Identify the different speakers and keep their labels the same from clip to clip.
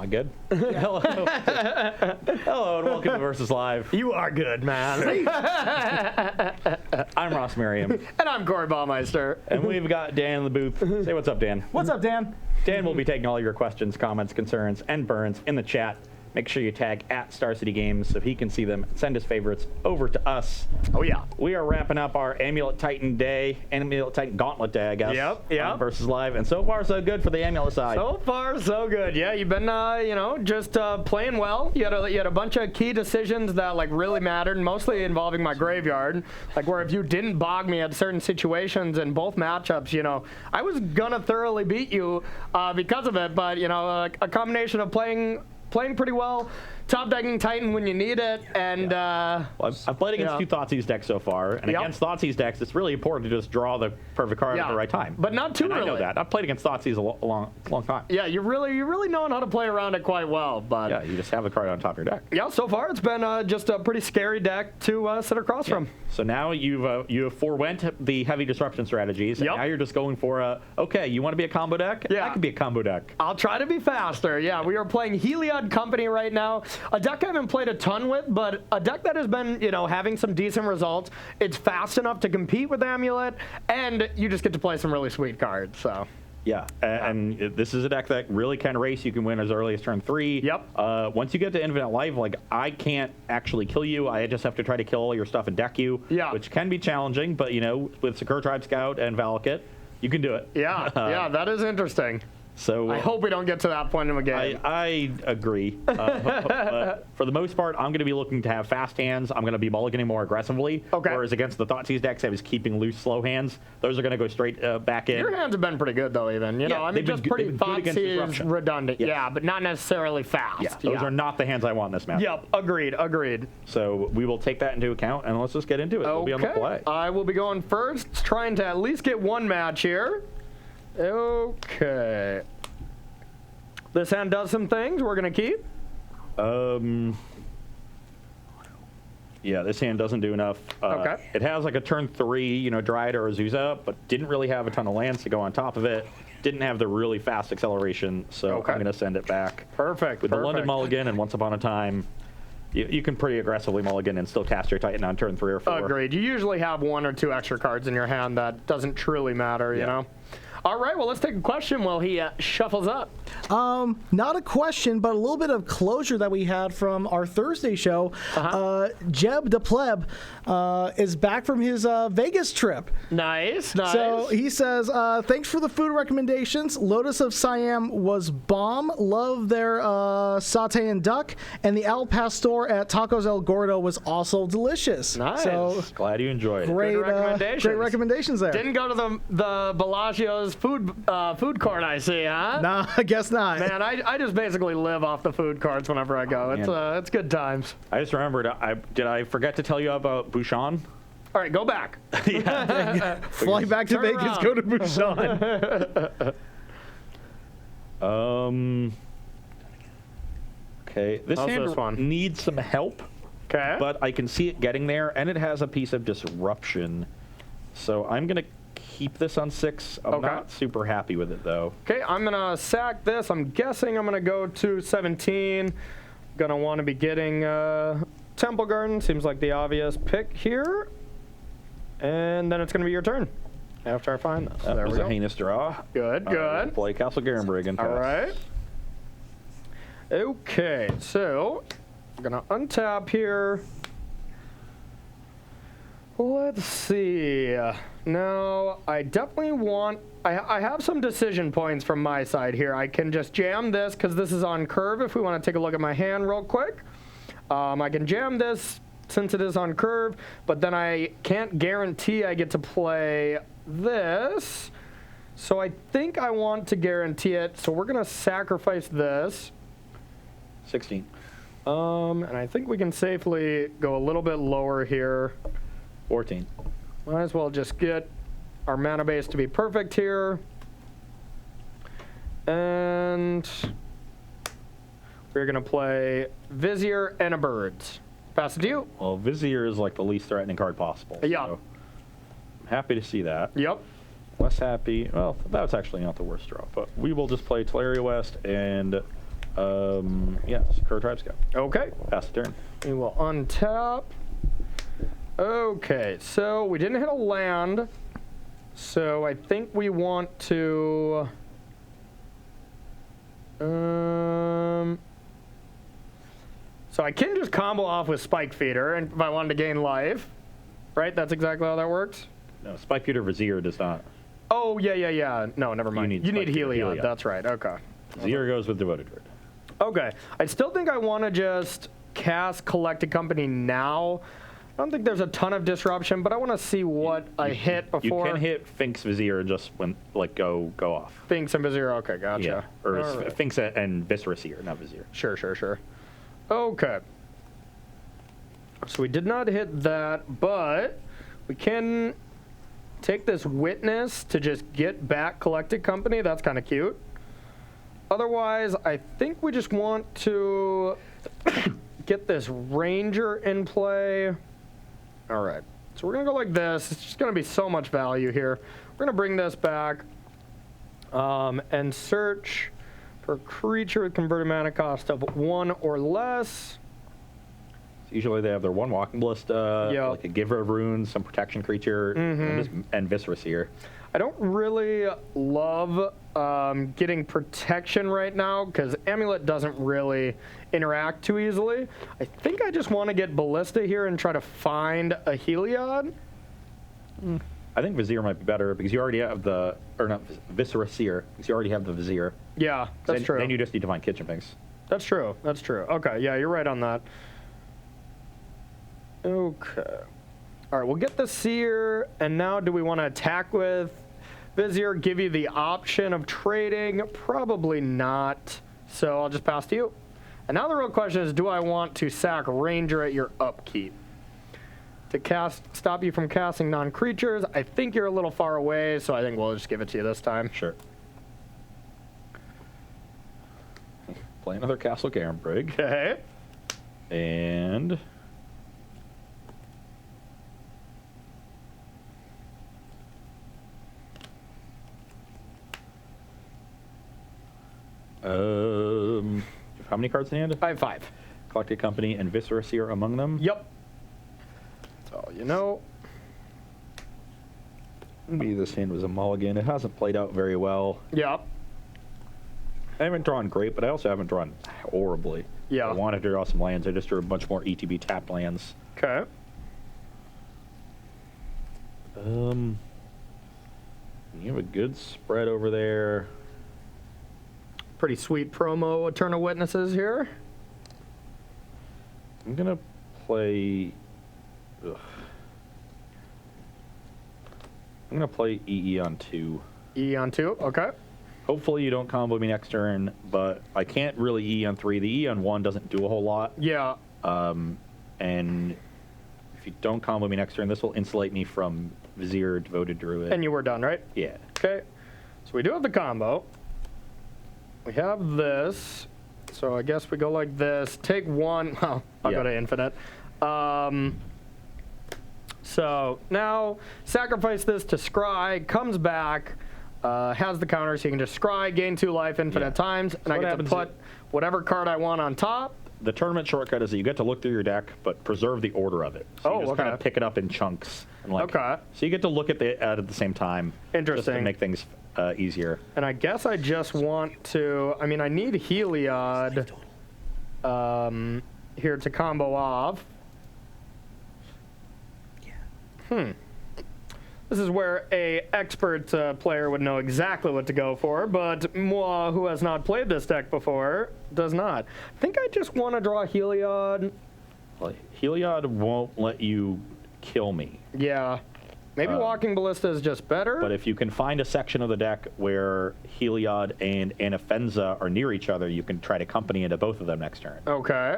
Speaker 1: I good? Hello. Hello, and welcome to Versus Live.
Speaker 2: You are good, man.
Speaker 1: I'm Ross Merriam.
Speaker 2: And I'm Corey Baumeister.
Speaker 1: And we've got Dan in the booth. Say what's up, Dan.
Speaker 3: What's up, Dan?
Speaker 1: Dan will be taking all your questions, comments, concerns, and burns in the chat. Make sure you tag at Star City Games so he can see them and send his favorites over to us.
Speaker 2: Oh, yeah.
Speaker 1: We are wrapping up our Amulet Titan Day, Amulet Titan Gauntlet Day, I guess.
Speaker 2: Yep.
Speaker 1: Versus Live, and so far so good for the Amulet side.
Speaker 2: So far, so good. Yeah, you've been, just playing well. You had a bunch of key decisions that really mattered, mostly involving my graveyard. Where if you didn't bog me at certain situations in both matchups, I was gonna thoroughly beat you because of it. But a combination of playing pretty well, top decking Titan when you need it, and
Speaker 1: Well, I've played against two Thoughtseize decks so far, and against Thougeize decks, it's really important to just draw the perfect card at the right time.
Speaker 2: But not too early.
Speaker 1: I know that. I've played against Thoughteize a long time.
Speaker 2: Yeah, you're really knowing how to play around it quite well. But
Speaker 1: yeah, you just have the card on top of your deck.
Speaker 2: Yeah, so far it's been just a pretty scary deck to sit across from.
Speaker 1: So now you forewent the heavy disruption strategies, and now you're just going for okay, you want to be a combo deck?
Speaker 2: Yeah.
Speaker 1: That could be a combo deck.
Speaker 2: I'll try to be faster. Yeah, we are playing Heliod Company right now. A deck I haven't played a ton with, but a deck that has been, having some decent results. It's fast enough to compete with Amulet, and you just get to play some really sweet cards, so.
Speaker 1: Yeah, and this is a deck that really can race. You can win as early as turn 3.
Speaker 2: Yep.
Speaker 1: Once you get to Infinite Life, I can't actually kill you. I just have to try to kill all your stuff and deck you, which can be challenging. But, with Secure Tribe Scout and Valakut, you can do it.
Speaker 2: Yeah, that is interesting.
Speaker 1: So
Speaker 2: I hope we don't get to that point in the game.
Speaker 1: I agree. But for the most part, I'm going to be looking to have fast hands. I'm going to be mulliganing more aggressively.
Speaker 2: Okay.
Speaker 1: Whereas against the Thoughtseize decks, I was keeping loose, slow hands. Those are going to go straight back in.
Speaker 2: Your hands have been pretty good, though, even. Just pretty Thoughtseize redundant. Yeah, but not necessarily fast.
Speaker 1: Yeah, those are not the hands I want in this match.
Speaker 2: Yep, agreed.
Speaker 1: So we will take that into account, and let's just get into it. We'll be on the play.
Speaker 2: I will be going first, trying to at least get one match here. Okay. This hand does some things we're going to keep.
Speaker 1: Yeah, this hand doesn't do enough.
Speaker 2: Okay.
Speaker 1: It has a turn 3, Dryad or Azusa, but didn't really have a ton of lands to go on top of it. Didn't have the really fast acceleration, so I'm going to send it back.
Speaker 2: Perfect.
Speaker 1: With the London Mulligan and Once Upon a Time, you can pretty aggressively mulligan and still cast your Titan on turn 3 or 4.
Speaker 2: Agreed. You usually have 1 or 2 extra cards in your hand that doesn't truly matter, you know? All right, well, let's take a question while he shuffles up.
Speaker 3: Not a question, but a little bit of closure that we had from our Thursday show. Jeb the Pleb is back from his Vegas trip.
Speaker 2: Nice.
Speaker 3: So he says, thanks for the food recommendations. Lotus of Siam was bomb. Love their satay and duck. And the Al Pastor at Tacos El Gordo was also delicious.
Speaker 2: Nice.
Speaker 3: So
Speaker 1: glad you enjoyed it.
Speaker 3: Great
Speaker 2: recommendations.
Speaker 3: Great recommendations there.
Speaker 2: Didn't go to the Bellagio's food court, I see, huh?
Speaker 3: Nah, I guess not.
Speaker 2: Man, I just basically live off the food carts whenever I go. It's good times.
Speaker 1: I just remembered, did I forget to tell you about Bouchon?
Speaker 2: All right, go back.
Speaker 3: Fly back to Vegas, around. Go to Bouchon.
Speaker 1: Okay, this hand needs some help.
Speaker 2: Okay.
Speaker 1: But I can see it getting there, and it has a piece of disruption. So I'm going to keep this on 6. I'm not super happy with it, though.
Speaker 2: Okay, I'm going to sack this. I'm guessing I'm going to go to 17. Going to want to be getting Temple Garden. Seems like the obvious pick here. And then it's going to be your turn after I find this.
Speaker 1: That was a heinous draw.
Speaker 2: Good.
Speaker 1: Play Castle Garenbrig and pass.
Speaker 2: All right. Okay, so I'm going to untap here. Let's see. Now, I definitely want... I have some decision points from my side here. I can just jam this because this is on curve if we want to take a look at my hand real quick. I can jam this since it is on curve, but then I can't guarantee I get to play this. So I think I want to guarantee it. So we're going to sacrifice this.
Speaker 1: 16.
Speaker 2: And I think we can safely go a little bit lower here.
Speaker 1: 14.
Speaker 2: Might as well just get our mana base to be perfect here. And we're going to play Vizier and a Birds. Pass it to you.
Speaker 1: Well, Vizier is like the least threatening card possible.
Speaker 2: Yeah.
Speaker 1: So I'm happy to see that.
Speaker 2: Yep.
Speaker 1: Less happy. Well, that's actually not the worst draw. But we will just play Teleria West and Yeah, Sakura Tribe Scout.
Speaker 2: Okay.
Speaker 1: Pass the turn.
Speaker 2: We will untap. Okay, so we didn't hit a land. So I think we want to... So I can just combo off with Spike Feeder and if I wanted to gain life. Right? That's exactly how that works?
Speaker 1: No, Spike Feeder Vizier does not.
Speaker 2: Oh, yeah. No, never mind. You need Heliod. That's right. Okay.
Speaker 1: Vizier goes with Devoted Druid.
Speaker 2: Okay. I still think I want to just cast Collected Company now. I don't think there's a ton of disruption, but I want to see what I hit before.
Speaker 1: You can hit Finks Vizier and just go off.
Speaker 2: Finks and Vizier. Okay, gotcha.
Speaker 1: Yeah. Or
Speaker 2: right.
Speaker 1: Finks and Viscera Seer, not Vizier.
Speaker 2: Sure. Okay. So we did not hit that, but we can take this Witness to just get back Collected Company. That's kind of cute. Otherwise, I think we just want to get this Ranger in play. All right. So we're going to go like this. It's just going to be so much value here. We're going to bring this back and search for a creature with converted mana cost of 1 or less.
Speaker 1: Usually they have their 1 Walking Ballista,
Speaker 2: Yep.
Speaker 1: like a Giver of Runes, some protection creature, and Viscera Seer.
Speaker 2: I don't really love getting protection right now because Amulet doesn't really interact too easily. I think I just want to get Ballista here and try to find a Heliod.
Speaker 1: I think Vizier might be better because you already have the, or not, Viscera Seer, because you already have the Vizier.
Speaker 2: Yeah, that's true.
Speaker 1: Then you just need to find Kitchen Finks.
Speaker 2: That's true. Okay, yeah, you're right on that. Okay. All right, we'll get the Seer, and now do we want to attack with Vizier, give you the option of trading? Probably not, so I'll just pass to you. And now the real question is, do I want to sack Ranger at your upkeep? To stop you from casting non-creatures, I think you're a little far away, so I think we'll just give it to you this time.
Speaker 1: Sure. Play another Castle Garenbrig.
Speaker 2: Okay.
Speaker 1: And... how many cards in hand?
Speaker 2: I have 5.
Speaker 1: Collected Company and Viscera Seer among them?
Speaker 2: Yep. That's all you know.
Speaker 1: Maybe this hand was a mulligan. It hasn't played out very well.
Speaker 2: Yep.
Speaker 1: I haven't drawn great, but I also haven't drawn horribly.
Speaker 2: Yeah.
Speaker 1: I wanted to draw some lands. I just drew a bunch more ETB tapped lands.
Speaker 2: Okay.
Speaker 1: You have a good spread over there.
Speaker 2: Pretty sweet promo Eternal Witnesses here.
Speaker 1: I'm gonna play. I'm gonna play EE on 2.
Speaker 2: EE on 2, okay.
Speaker 1: Hopefully you don't combo me next turn, but I can't really EE on 3. The EE on 1 doesn't do a whole lot.
Speaker 2: Yeah.
Speaker 1: And if you don't combo me next turn, this will insulate me from Vizier, Devoted Druid.
Speaker 2: And you were done, right?
Speaker 1: Yeah.
Speaker 2: Okay. So we do have the combo. We have this. So I guess we go like this. Take 1. Well, I'll go to infinite. So now sacrifice this to Scry. Comes back. Has the counter, so you can just Scry, gain 2 life infinite times, and I get to put whatever card I want on top.
Speaker 1: The tournament shortcut is that you get to look through your deck, but preserve the order of it. So you just kind of pick it up in chunks. And
Speaker 2: Okay.
Speaker 1: So you get to look at at the same time.
Speaker 2: Interesting.
Speaker 1: Just to make things easier.
Speaker 2: And I guess I just want to, I mean, I need Heliod here to combo off. This is where a expert player would know exactly what to go for, but moi, who has not played this deck before, does not. I think I just want to draw Heliod.
Speaker 1: Well, Heliod won't let you kill me.
Speaker 2: Yeah. Maybe Walking Ballista is just better.
Speaker 1: But if you can find a section of the deck where Heliod and Anafenza are near each other, you can try to company into both of them next turn.
Speaker 2: Okay.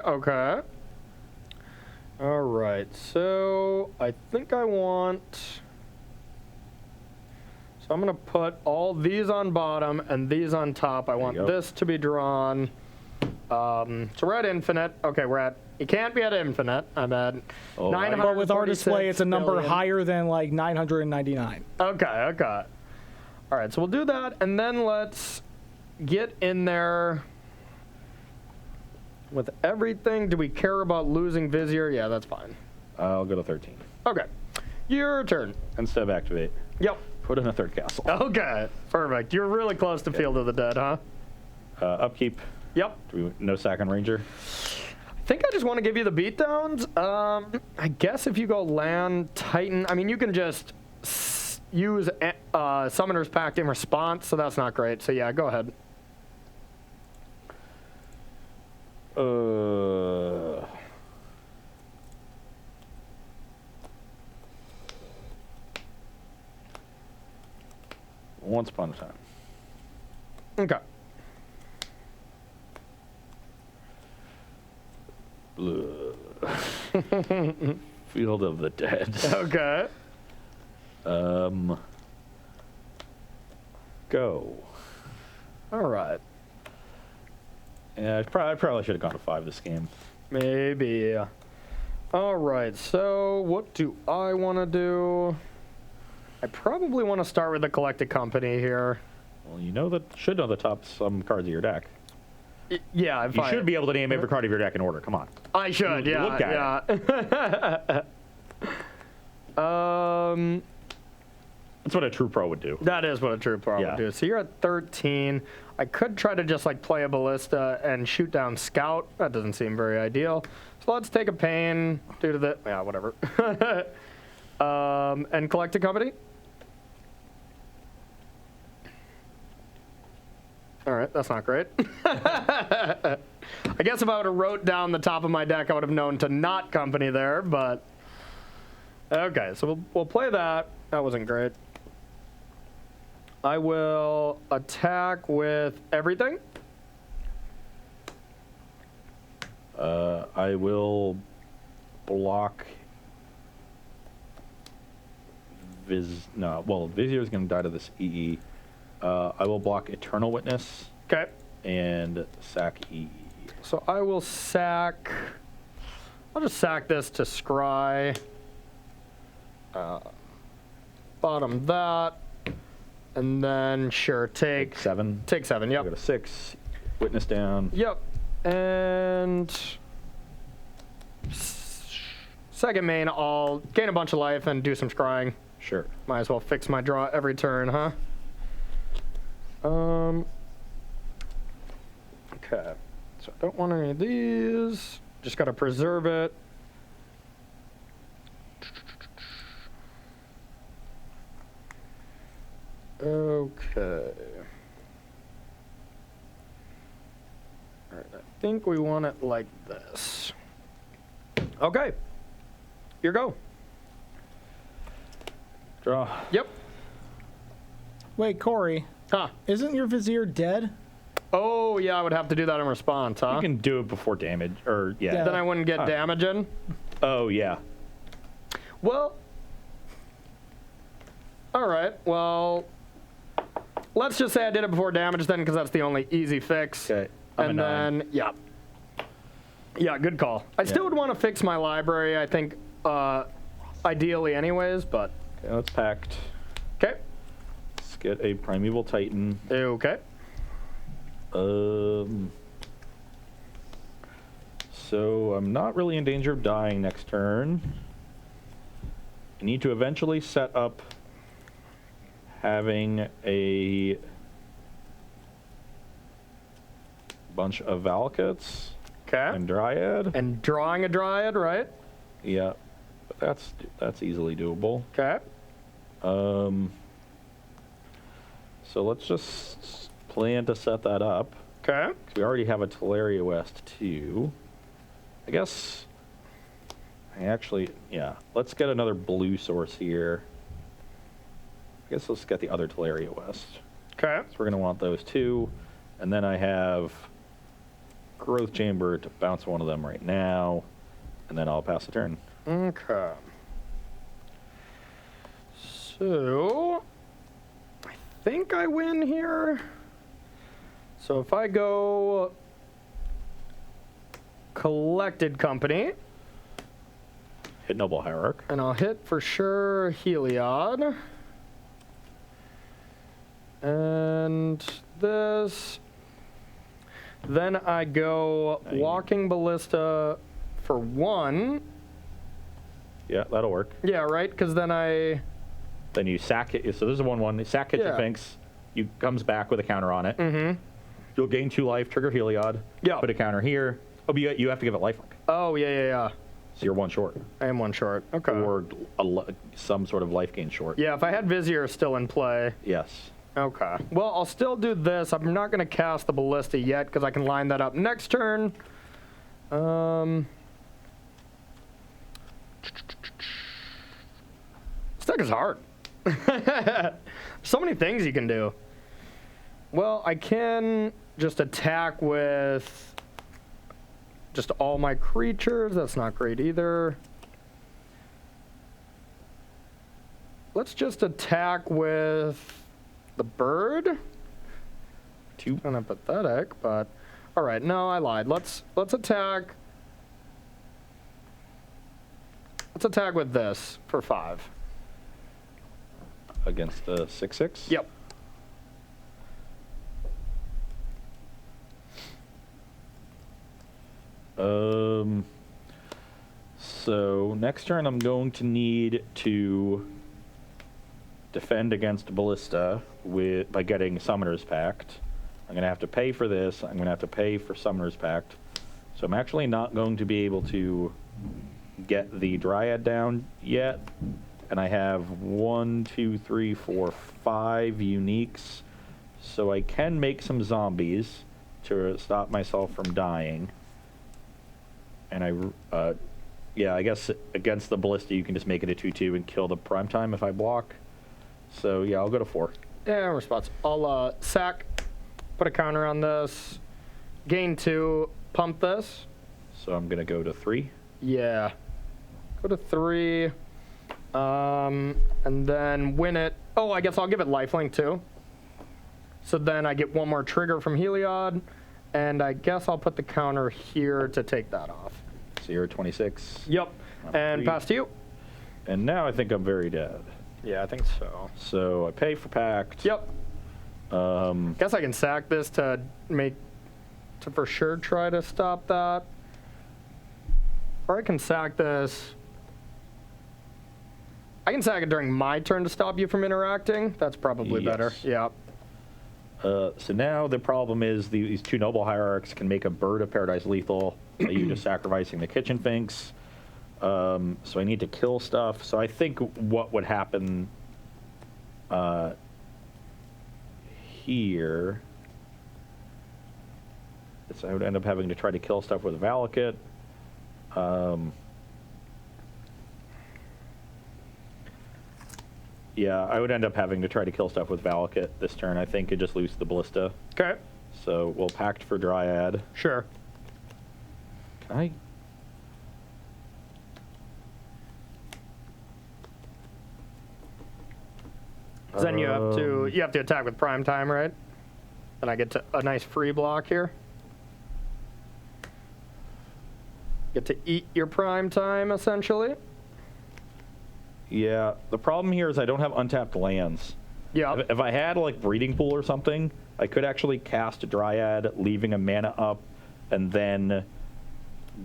Speaker 2: All right. So I think I want... So I'm going to put all these on bottom and these on top. I want this to be drawn. So we're at infinite. Okay, you can't be at infinite. I'm at 900.
Speaker 3: But with our display, it's a number higher than like 999.
Speaker 2: Okay. All right, so we'll do that, and then let's get in there. With everything, do we care about losing Vizier? Yeah, that's fine.
Speaker 1: I'll go to 13.
Speaker 2: Okay. Your turn.
Speaker 1: Instead of activate.
Speaker 2: Yep.
Speaker 1: Put in a third castle.
Speaker 2: Okay. Perfect. You're really close to Field of the Dead, huh?
Speaker 1: Upkeep.
Speaker 2: Yep.
Speaker 1: No sack on Ranger.
Speaker 2: I think I just want to give you the beatdowns. I guess if you go land Titan, I mean, you can just use Summoner's Pact in response, so that's not great. So yeah, go ahead.
Speaker 1: Once upon a time.
Speaker 2: Okay.
Speaker 1: Field of the Dead.
Speaker 2: Okay.
Speaker 1: Go.
Speaker 2: All right.
Speaker 1: Yeah, I probably should have gone to 5 this game.
Speaker 2: Maybe. All right. So what do I want to do? I probably want to start with the Collected Company here.
Speaker 1: Well, should know the top some cards of your deck.
Speaker 2: Yeah,
Speaker 1: you should be able to name every card of your deck in order. Come on.
Speaker 2: I should.
Speaker 1: You look at
Speaker 2: it.
Speaker 1: That's what a true pro would do.
Speaker 2: That is what a true pro would do. So you're at 13. I could try to just like play a ballista and shoot down Scout. That doesn't seem very ideal. So let's take a pain due to the whatever. And Collected Company. All right, that's not great. I guess if I would have wrote down the top of my deck, I would have known to not company there, but okay, so we'll play that. That wasn't great. I will attack with everything.
Speaker 1: I will block Vizier's going to die to this EE. I will block Eternal Witness.
Speaker 2: Okay.
Speaker 1: And sack EE.
Speaker 2: So I will sack. I'll just sack this to Scry. Bottom that. And then, sure, take
Speaker 1: 7.
Speaker 2: Take 7, yep.
Speaker 1: I go to 6. Witness down.
Speaker 2: Yep. And second main, I'll gain a bunch of life and do some scrying.
Speaker 1: Sure.
Speaker 2: Might as well fix my draw every turn, huh? Okay. So I don't want any of these. Just got to preserve it. Okay. All right, I think we want it like this. Okay. Your go.
Speaker 1: Draw.
Speaker 2: Yep.
Speaker 3: Wait, Corey.
Speaker 2: Huh.
Speaker 3: Isn't your Vizier dead?
Speaker 2: Oh, yeah, I would have to do that in response, huh?
Speaker 1: You can do it before damage, or yeah.
Speaker 2: Then I wouldn't get damage in?
Speaker 1: Oh, yeah.
Speaker 2: Well, all right, well, let's just say I did it before damage then, because that's the only easy fix.
Speaker 1: Okay.
Speaker 2: And then, yeah. Yeah, good call. I still would want to fix my library, I think, ideally anyways, but.
Speaker 1: Okay, let's pact.
Speaker 2: Okay.
Speaker 1: Let's get a Primeval Titan.
Speaker 2: Okay.
Speaker 1: So I'm not really in danger of dying next turn. I need to eventually set up having a bunch of Valakutes.
Speaker 2: Okay.
Speaker 1: And Dryad.
Speaker 2: And drawing a Dryad, right?
Speaker 1: Yeah, but that's easily doable.
Speaker 2: Okay.
Speaker 1: So let's just plan to set that up.
Speaker 2: Okay.
Speaker 1: We already have a Teleria West too. I guess. Let's get another blue source here. I guess let's get the other Teleria West.
Speaker 2: Okay.
Speaker 1: So we're gonna want those two, and then I have Growth Chamber to bounce one of them right now, and then I'll pass the turn.
Speaker 2: Okay. So, I think I win here. So if I go Collected Company.
Speaker 1: Hit Noble Hierarch.
Speaker 2: And I'll hit for sure Heliod. And this. Then I go Walking Ballista for 1.
Speaker 1: Yeah, that'll work.
Speaker 2: Yeah, right? Because then
Speaker 1: Then you sack it. So this is a 1/1. You sack Kitchen Finks. You comes back with a counter on it.
Speaker 2: Mm-hmm.
Speaker 1: You'll gain 2 life, trigger Heliod.
Speaker 2: Yeah.
Speaker 1: Put a counter here. Oh, but you have to give it lifelink.
Speaker 2: Oh, yeah.
Speaker 1: So you're 1 short.
Speaker 2: I am 1 short. Okay.
Speaker 1: Or some sort of life gain short.
Speaker 2: Yeah, if I had Vizier still in play.
Speaker 1: Yes.
Speaker 2: Okay. Well, I'll still do this. I'm not going to cast the Ballista yet because I can line that up next turn. This deck is hard. So many things you can do. Well, I can just attack with just all my creatures. That's not great either. Let's just attack with the bird.
Speaker 1: 2.
Speaker 2: Kind of pathetic, but all right. No, I lied. Let's attack. Let's attack with this for 5.
Speaker 1: Against the 6/6?
Speaker 2: Yep.
Speaker 1: So next turn I'm going to need to defend against Ballista by getting Summoner's Pact. I'm going to have to pay for this. I'm going to have to pay for Summoner's Pact. So I'm actually not going to be able to get the Dryad down yet. And I have 1, 2, 3, 4, 5 uniques. So I can make some zombies to stop myself from dying. And I guess against the Ballista you can just make it a 2/2 and kill the Primetime if I block. So yeah, I'll go to 4.
Speaker 2: Yeah, response. I'll sack, put a counter on this, gain 2, pump this.
Speaker 1: So I'm gonna go to 3.
Speaker 2: Yeah. Go to 3. And then win it. Oh, I guess I'll give it lifelink too. So then I get 1 more trigger from Heliod, and I guess I'll put the counter here to take that off.
Speaker 1: So you're at 26.
Speaker 2: Yep. And
Speaker 1: 3.
Speaker 2: pass to you.
Speaker 1: And now I think I'm very dead.
Speaker 2: Yeah, I think so.
Speaker 1: So I pay for Pact.
Speaker 2: Yep. Guess I can sack this to for sure try to stop that. Or I can sack this. I can sack it during my turn to stop you from interacting. That's probably better. Yeah.
Speaker 1: So now the problem is these 2 Noble Hierarchs can make a Bird of Paradise lethal by you just sacrificing the Kitchen Finks. So I need to kill stuff. So I think what would happen here is I would end up having to try to kill stuff with Valakut. Yeah, I would end up having to try to kill stuff with Valakut this turn, I think, and just lose the Ballista.
Speaker 2: Okay.
Speaker 1: So we'll Pact for Dryad.
Speaker 2: Sure.
Speaker 1: Can I?
Speaker 2: Then you have to attack with Prime Time, right? And I get to a nice free block here. Get to eat your Prime Time, essentially.
Speaker 1: Yeah, the problem here is I don't have untapped lands.
Speaker 2: Yeah.
Speaker 1: If I had like Breeding Pool or something, I could actually cast a Dryad, leaving a mana up, and then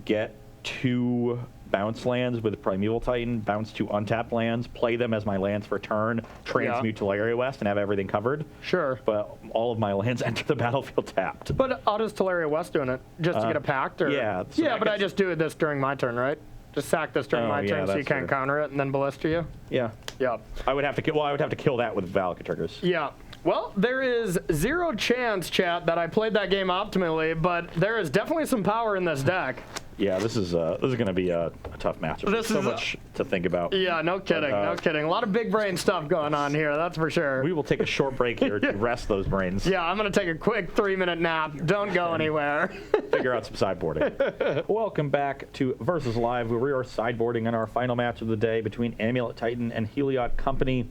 Speaker 1: get 2 bounce lands with Primeval Titan, bounce 2 untapped lands, play them as my lands for turn, transmute to Teleria West, and have everything covered.
Speaker 2: Sure.
Speaker 1: But all of my lands enter the battlefield tapped.
Speaker 2: But how does Teleria West doing it? Just to get a pact? Or?
Speaker 1: Yeah. So
Speaker 2: yeah, but I just do this during my turn, right? Just sack this during my turn so you can't counter it and then ballista you?
Speaker 1: Yeah.
Speaker 2: Yeah.
Speaker 1: I would have to kill that with Valakut triggers.
Speaker 2: Yeah. Well, there is 0 chance, chat, that I played that game optimally, but there is definitely some power in this deck.
Speaker 1: Yeah, this is going to be a tough matchup. There's so much to think about.
Speaker 2: Yeah, no kidding, no kidding. A lot of big brain stuff going on here, that's for sure.
Speaker 1: We will take a short break here to rest those brains.
Speaker 2: Yeah, I'm going to take a quick 3-minute nap. Don't go anywhere.
Speaker 1: Figure out some sideboarding. Welcome back to Versus Live, where we are sideboarding in our final match of the day between Amulet Titan and Heliod Company.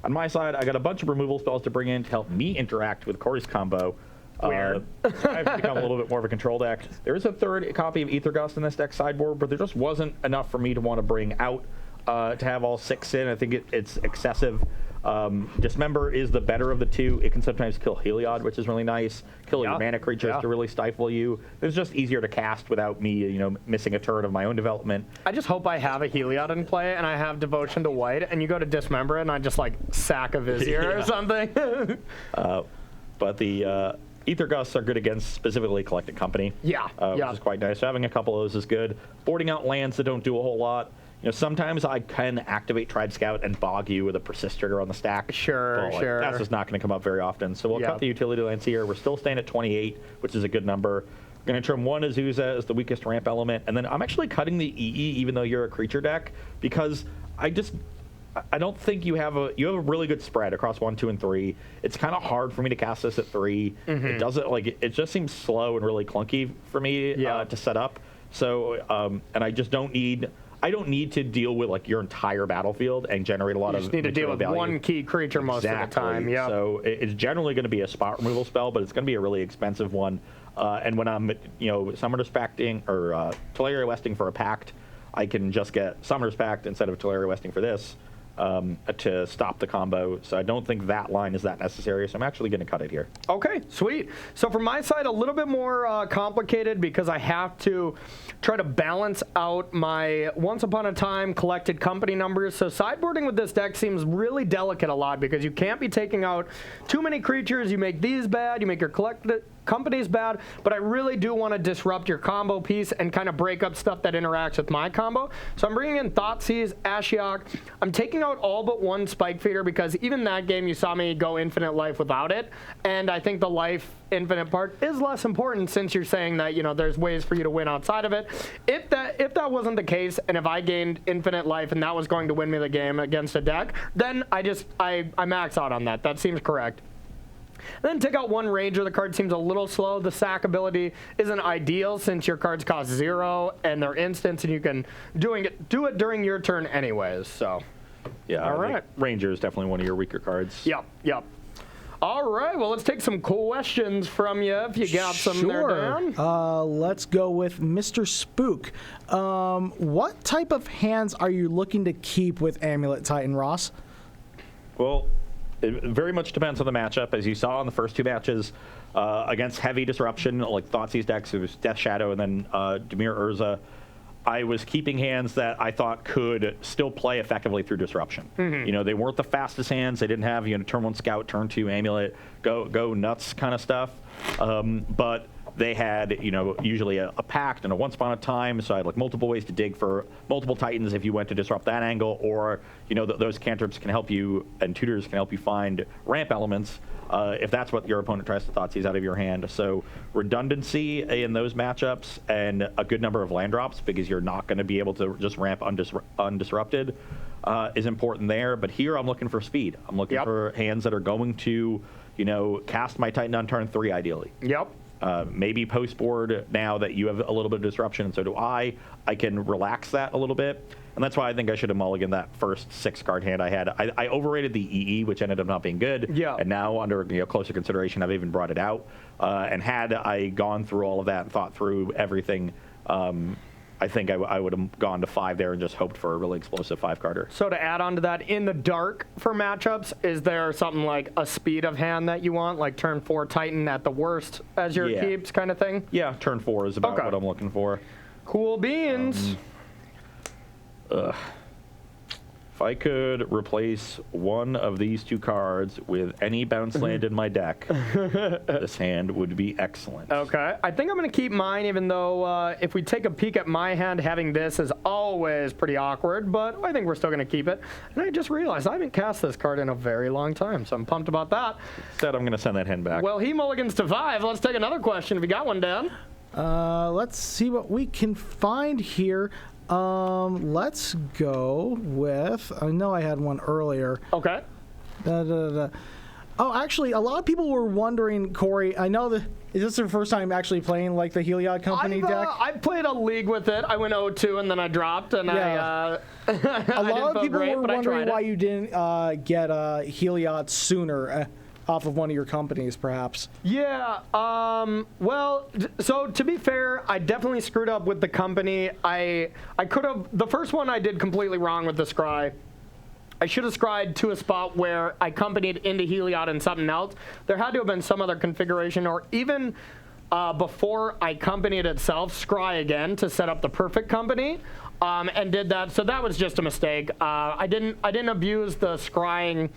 Speaker 1: On my side, I got a bunch of removal spells to bring in to help me interact with Corey's combo.
Speaker 2: Weird.
Speaker 1: I've become a little bit more of a control deck. There is a 3rd copy of Aether Gust in this deck sideboard, but there just wasn't enough for me to want to bring out to have all 6 in. I think it's excessive. Dismember is the better of the two. It can sometimes kill Heliod, which is really nice. Kill your mana creatures to really stifle you. It's just easier to cast without me, missing a turn of my own development.
Speaker 2: I just hope I have a Heliod in play and I have Devotion to White, and you go to Dismember it and I just like sack a Vizier or something.
Speaker 1: But the Ether Gusts are good against specifically Collected Company. Which is quite nice. So having a couple of those is good. Boarding out lands that don't do a whole lot. Sometimes I can activate Tribe Scout and bog you with a Persist Trigger on the stack.
Speaker 2: Sure.
Speaker 1: That's just not going to come up very often. So we'll cut the utility lands here. We're still staying at 28, which is a good number. Going to trim one Azusa as the weakest ramp element. And then I'm actually cutting the EE even though you're a creature deck, because I don't think you have a really good spread across 1, 2, and 3. It's kind of hard for me to cast this at 3. It doesn't it just seems slow and really clunky for me to set up. So and I just don't need to deal with like your entire battlefield and generate a lot of.
Speaker 2: You just need to deal with one key creature most of the time. Yeah.
Speaker 1: So it's generally going to be a spot removal spell, but it's going to be a really expensive one. And when I'm Summoner's Pacting or Teleria Westing for a Pact, I can just get Summoner's Pact instead of Teleria Westing for this. To stop the combo. So I don't think that line is that necessary, so I'm actually going to cut it here.
Speaker 2: Okay, sweet. So from my side, a little bit more complicated because I have to try to balance out my Once Upon a Time Collected Company numbers. So sideboarding with this deck seems really delicate a lot because you can't be taking out too many creatures. You make these bad, you make your Collected Company's bad, but I really do want to disrupt your combo piece and kind of break up stuff that interacts with my combo. So I'm bringing in Thoughtseize, Ashiok. I'm taking out all but one Spike Feeder because even that game you saw me go infinite life without it, and I think the life infinite part is less important since you're saying that there's ways for you to win outside of it. If that wasn't the case, and if I gained infinite life and that was going to win me the game against a deck, then I max out on that. That seems correct. And then take out one Ranger. The card seems a little slow. The sack ability isn't ideal since your cards cost 0 and they're instants, and you can do it during your turn anyways. So,
Speaker 1: yeah, all right. Ranger is definitely one of your weaker cards.
Speaker 2: Yep. All right. Well, let's take some questions from you if you got some there, Dan.
Speaker 3: Let's go with Mr. Spook. What type of hands are you looking to keep with Amulet Titan, Ross?
Speaker 1: Well, it very much depends on the matchup. As you saw in the first 2 matches against heavy disruption, like Thoughtseize decks, it was Death Shadow and then Dimir Urza. I was keeping hands that I thought could still play effectively through disruption. They weren't the fastest hands. They didn't have turn 1 Scout, turn 2 Amulet, go nuts kind of stuff. But they had, usually a pact and a Once Upon a Time, so I had like multiple ways to dig for multiple Titans if you went to disrupt that angle, or, those cantrips can help you, and tutors can help you find ramp elements if that's what your opponent tries to Thoughtseize out of your hand. So redundancy in those matchups and a good number of land drops, because you're not going to be able to just ramp undisrupted, is important there. But here I'm looking for speed. I'm looking for hands that are going to, cast my Titan on turn 3 ideally. Maybe post board, now that you have a little bit of disruption, and so do I can relax that a little bit. And that's why I think I should have mulliganed that first 6-card hand I had. I overrated the EE, which ended up not being good. And now, under closer consideration, I've even brought it out. And had I gone through all of that and thought through everything, I think I would have gone to 5 there and just hoped for a really explosive 5-carder.
Speaker 2: So to add on to that, in the dark for matchups, is there something like a speed of hand that you want, like turn 4 Titan at the worst as your keeps kind of thing?
Speaker 1: Yeah, turn 4 is about what I'm looking for.
Speaker 2: Cool beans.
Speaker 1: If I could replace one of these 2 cards with any bounce land in my deck, this hand would be excellent.
Speaker 2: Okay. I think I'm going to keep mine, even though if we take a peek at my hand, having this is always pretty awkward, but I think we're still going to keep it. And I just realized I haven't cast this card in a very long time, so I'm pumped about that.
Speaker 1: Instead, I'm going to send that hand back.
Speaker 2: Well, he mulligans to 5. Let's take another question if you got one, Dan.
Speaker 3: Let's see what we can find here. Let's go with, I know I had one earlier.
Speaker 2: Okay.
Speaker 3: Oh, actually, a lot of people were wondering, Corey, I know that, is this your first time actually playing like the Heliod Company deck?
Speaker 2: I've played a league with it. I went 0-2 and then I dropped, and
Speaker 3: a lot of people were wondering why you didn't get Heliod sooner. Off of one of your companies, perhaps.
Speaker 2: Yeah, well, so to be fair, I definitely screwed up with the company. I could have, the first one I did completely wrong with the Scry. I should have scryed to a spot where I accompanied into Heliod and something else. There had to have been some other configuration, or even before I accompanied itself, scry again to set up the perfect company, and did that. So that was just a mistake. I didn't abuse the scrying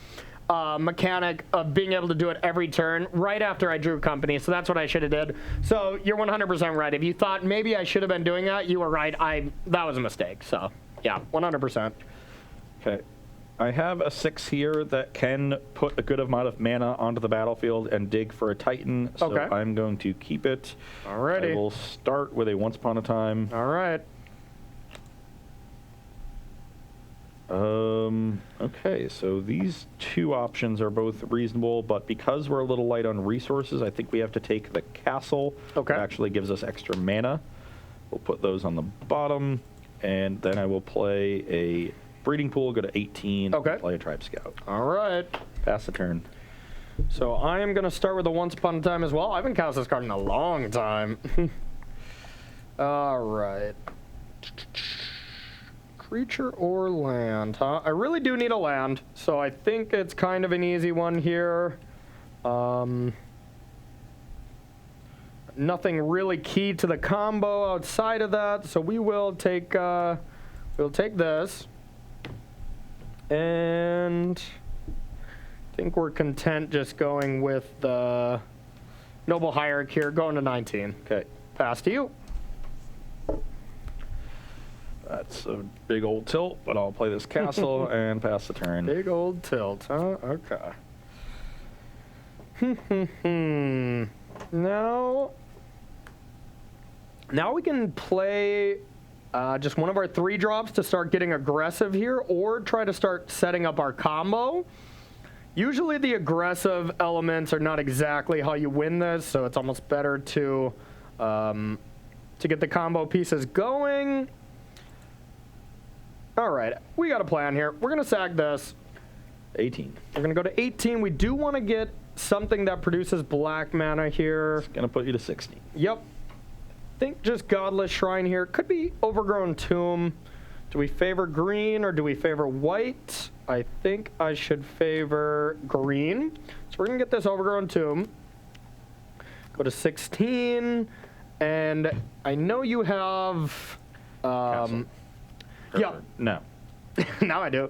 Speaker 2: mechanic of being able to do it every turn right after I drew company. So that's what I should have did. So you're 100% right. If you thought maybe I should have been doing that, you were right. That was a mistake. So yeah, 100%.
Speaker 1: Okay. I have a 6 here that can put a good amount of mana onto the battlefield and dig for a Titan, so
Speaker 2: Okay.
Speaker 1: I'm going to keep it.
Speaker 2: Alrighty.
Speaker 1: I will start with a Once Upon a Time.
Speaker 2: All right.
Speaker 1: Okay, so these 2 options are both reasonable, but because we're a little light on resources, I think we have to take the castle.
Speaker 2: Okay.
Speaker 1: It actually gives us extra mana. We'll put those on the bottom, and then I will play a Breeding Pool, go to 18,
Speaker 2: Okay.
Speaker 1: play a Tribe Scout.
Speaker 2: All right.
Speaker 1: Pass the turn.
Speaker 2: So I am going to start with the Once Upon a Time as well. I haven't cast this card in a long time. All right. Creature or land, huh? I really do need a land, so I think it's kind of an easy one here. Nothing really key to the combo outside of that, so we'll take this. And I think we're content just going with the Noble Hierarch here, going to 19.
Speaker 1: Okay.
Speaker 2: Pass to you.
Speaker 1: That's a big old tilt, but I'll play this castle and pass the turn.
Speaker 2: Big old tilt, huh? Okay. Now we can play just one of our 3 drops to start getting aggressive here, or try to start setting up our combo. Usually the aggressive elements are not exactly how you win this, so it's almost better to get the combo pieces going. All right, we got a plan here. We're going to sack this.
Speaker 1: 18.
Speaker 2: We're going to go to 18. We do want to get something that produces black mana here.
Speaker 1: It's going to put you to 16.
Speaker 2: Yep. Think just Godless Shrine here. Could be Overgrown Tomb. Do we favor green or do we favor white? I think I should favor green. So we're going to get this Overgrown Tomb. Go to 16. And I know you have...
Speaker 1: Castle.
Speaker 2: Yeah.
Speaker 1: No.
Speaker 2: Now I do.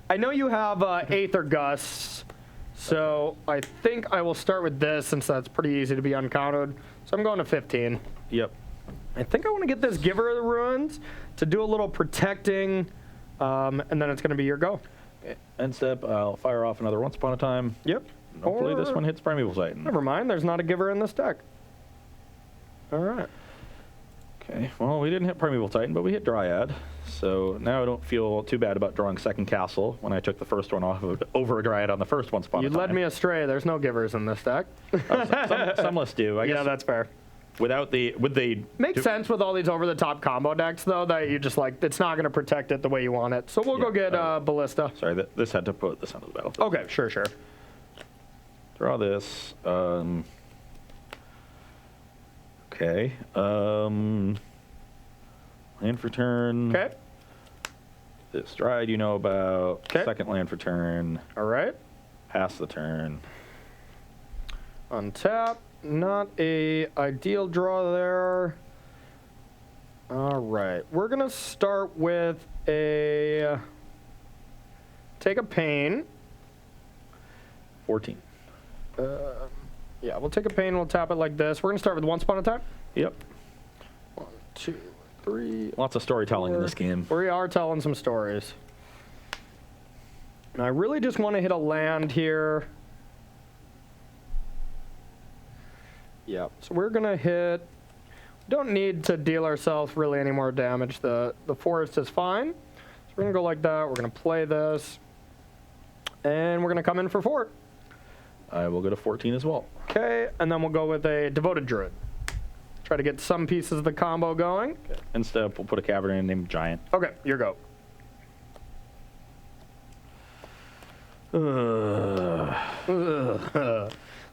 Speaker 2: I know you have Aether Gusts, so I think I will start with this since that's pretty easy to be uncounted. So I'm going to 15.
Speaker 1: Yep.
Speaker 2: I think I want to get this Giver of the Ruins to do a little protecting, and then it's going to be your go.
Speaker 1: End step, I'll fire off another Once Upon a Time.
Speaker 2: Yep.
Speaker 1: Hopefully this
Speaker 2: Or-
Speaker 1: one hits Primeval Titan.
Speaker 2: Never mind, there's not a Giver in this deck. All right.
Speaker 1: Okay, well, we didn't hit Primeval Titan, but we hit Dryad. So now I don't feel too bad about drawing second castle when I took the first one off of over a Dryad on the first Once Upon a
Speaker 2: You
Speaker 1: Time.
Speaker 2: led me astray. There's no Givers in this deck.
Speaker 1: Some lists do. I guess
Speaker 2: Yeah, that's fair.
Speaker 1: without the...
Speaker 2: Makes sense with all these over-the-top combo decks, though, that you just like, it's not going to protect it the way you want it. So we'll go get Ballista.
Speaker 1: Sorry, this had to put this onto the battlefield.
Speaker 2: Okay, sure.
Speaker 1: Draw this. Okay. Land for turn.
Speaker 2: Okay.
Speaker 1: This Dryad you know about.
Speaker 2: 'Kay.
Speaker 1: Second land for turn.
Speaker 2: All right.
Speaker 1: Pass the turn.
Speaker 2: Untap. Not a ideal draw there. All right. We're going to start with a... Take a Pain.
Speaker 1: 14.
Speaker 2: Yeah, we'll take a Pain. We'll tap it like this. We're going to start with Once Upon a Time.
Speaker 1: Yep.
Speaker 2: 1, 2, 3.
Speaker 1: Lots of storytelling in
Speaker 2: 4.
Speaker 1: this game.
Speaker 2: We are telling some stories. And I really just want to hit a land here. Yep. So we're going to hit... Don't need to deal ourselves really any more damage. The forest is fine. So we're going to go like that. We're going to play this. And we're going to come in for 4.
Speaker 1: I will go to 14 as well.
Speaker 2: Okay, and then we'll go with a Devoted Druid. Try to get some pieces of the combo going.
Speaker 1: Okay. Instead, we'll put a cavern in named Giant.
Speaker 2: Okay, your go.
Speaker 1: Ugh.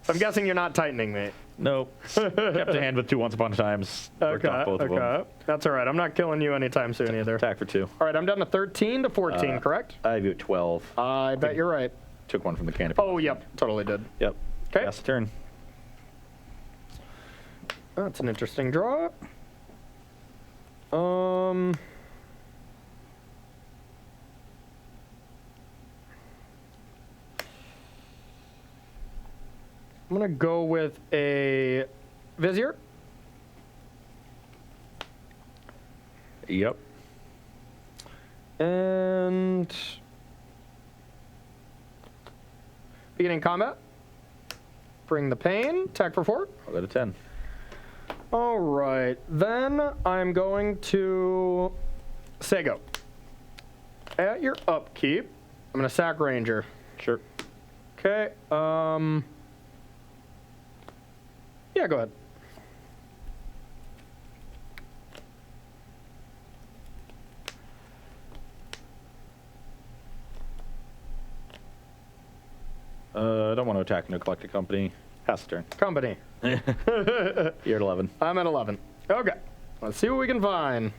Speaker 2: So I'm guessing you're not tightening me.
Speaker 1: Nope. Kept a hand with 2 once upon a times. Worked off both of them.
Speaker 2: That's all right. I'm not killing you anytime soon either.
Speaker 1: Attack for 2.
Speaker 2: All right, I'm down to 13 to 14, correct?
Speaker 1: I have you at 12.
Speaker 2: I bet you're right.
Speaker 1: Took one from the canopy.
Speaker 2: Oh, yep, totally did.
Speaker 1: Yep.
Speaker 2: Okay.
Speaker 1: Pass the turn.
Speaker 2: That's an interesting draw. I'm gonna go with a Vizier.
Speaker 1: Yep.
Speaker 2: And beginning combat. Bring the pain. Attack for 4.
Speaker 1: I'll go to 10.
Speaker 2: All right, then I'm going to say go. At your upkeep, I'm gonna sack Ranger.
Speaker 1: Sure.
Speaker 2: Okay. Yeah, go ahead.
Speaker 1: I don't want to attack no collected company. Pass the turn.
Speaker 2: Company.
Speaker 1: You're at 11.
Speaker 2: I'm at 11. Okay. Let's see what we can find.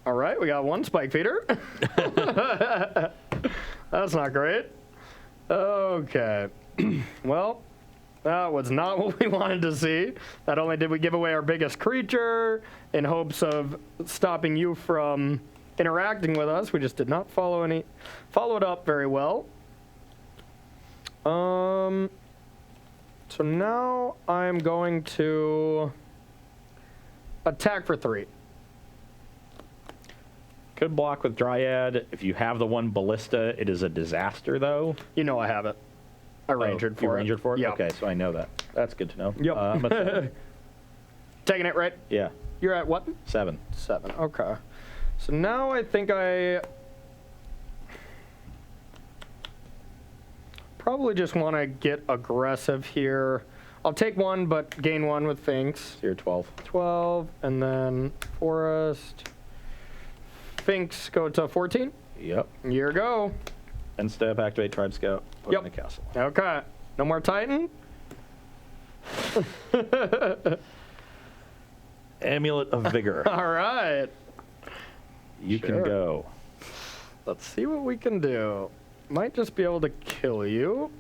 Speaker 2: All right, we got 1 spike feeder. That's not great. Okay. Well, that was not what we wanted to see. Not only did we give away our biggest creature in hopes of stopping you from interacting with us, we just did not follow it up very well. So now I'm going to attack for 3.
Speaker 1: Could block with Dryad. If you have the 1 Ballista, it is a disaster, though.
Speaker 2: You know I have it. I rangered for it.
Speaker 1: You rangered for it?
Speaker 2: Yeah.
Speaker 1: Okay, so I know that. That's good to know.
Speaker 2: Yep.
Speaker 1: I'm at 7.
Speaker 2: Taking it, right?
Speaker 1: Yeah,
Speaker 2: You're at what?
Speaker 1: 7.
Speaker 2: 7. Okay. So now I think I probably just want to get aggressive here. I'll take 1, but gain 1 with Finks.
Speaker 1: So you're 12.
Speaker 2: 12, and then Forest. Finks go to 14.
Speaker 1: Yep.
Speaker 2: Here go.
Speaker 1: End step, activate Tribe Scout. Put
Speaker 2: Yep.
Speaker 1: in the castle.
Speaker 2: Okay. No more Titan?
Speaker 1: Amulet of Vigor.
Speaker 2: All right.
Speaker 1: You
Speaker 2: Sure.
Speaker 1: can go.
Speaker 2: Let's see what we can do. Might just be able to kill you.